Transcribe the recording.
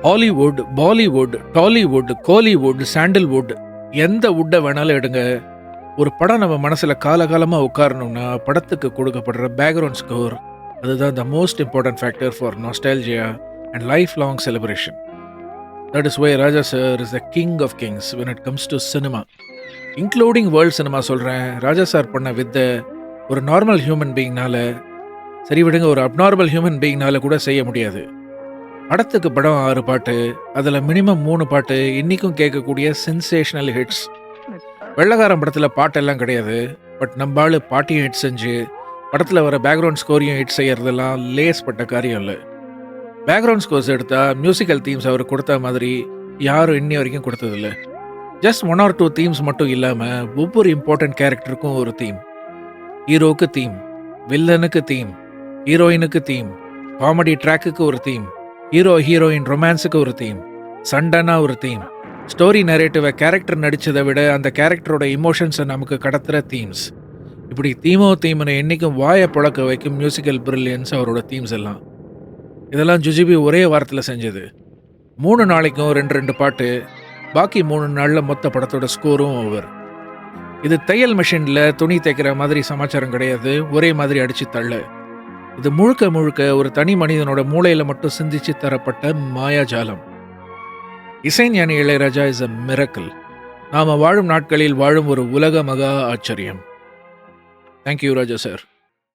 Hollywood, Bollywood, Tollywood, Kollywood, sandalwood எந்த வுட்டை வேணாலும் எடுங்க. ஒரு படம் நம்ம மனசுல காலகாலமாக உட்காரணும்னா படத்துக்கு கொடுக்கப்படுற பேக்ரவுண்ட் ஸ்கோர் அதுதான் the most important factor for nostalgia and life long celebration. That is why Raja sir is the king of kings when it comes to cinema, including world cinema. சொல்கிறேன், ராஜா சார் பண்ண வித்தை ஒரு நார்மல் ஹியூமன் பீயிங்னால, சரி விடுங்க, ஒரு abnormal human பீயிங்னால கூட செய்ய முடியாது. படத்துக்கு படம் 6 பாட்டு, அதில் மினிமம் 3 பாட்டு இன்றைக்கும் கேட்கக்கூடிய சென்சேஷனல் ஹிட்ஸ். வெள்ளக்காரன் படத்தில் பாட்டெல்லாம் கிடையாது, பட் நம்பாள் பாட்டையும் ஹிட் செஞ்சு படத்தில் வர பேக்ரவுண்ட் ஸ்கோரையும் ஹிட் செய்யறதெல்லாம் லேஸ் பட்ட காரியம் இல்லை. பேக்ரவுண்ட் ஸ்கோர்ஸ் எடுத்தால் மியூசிக்கல் தீம்ஸ் அவர் கொடுத்த மாதிரி யாரும் இன்னி வரைக்கும் கொடுத்ததில்ல. ஜஸ்ட் 1 or 2 தீம்ஸ் மட்டும் இல்லாமல் ஒவ்வொரு இம்பார்ட்டன்ட் கேரக்டருக்கும் ஒரு தீம். ஹீரோவுக்கு தீம், வில்லனுக்கு தீம், ஹீரோயினுக்கு தீம், காமெடி ட்ராக்குக்கு ஒரு தீம், ஹீரோ ஹீரோயின் ரொமான்ஸுக்கு ஒரு தீம், சண்டனா ஒரு தீம், ஸ்டோரி நரேட்டிவை கேரக்டர் நடித்ததை விட அந்த கேரக்டரோட இமோஷன்ஸை நமக்கு கடத்துகிற தீம்ஸ். இப்படி தீம்னு என்றைக்கும் வாயை புழக்க வைக்கும் மியூசிக்கல் பிரில்லியன்ஸ் அவரோட தீம்ஸ் எல்லாம். இதெல்லாம் ஜுஜிபி ஒரே வாரத்தில் செஞ்சது. 3 நாளைக்கும் 2 பாட்டு, பாக்கி 3 நாளில் மொத்த படத்தோட ஸ்கோரும் ஓவர். இது தையல் மிஷினில் துணி தைக்கிற மாதிரி சமாச்சாரம் கிடையாது, ஒரே மாதிரி அடித்து தள்ள. இது முழுக்க முழுக்க ஒரு தனி மனிதனோட மூளையில் மட்டும் சிந்திச்சு தரப்பட்ட மாயாஜாலம். இசைஞானி இளையராஜா இஸ் அ மிரக்கல். நாம் வாழும் நாட்களில் வாழும் ஒரு உலக மகா ஆச்சரியம். தேங்க்யூ ராஜா சார்.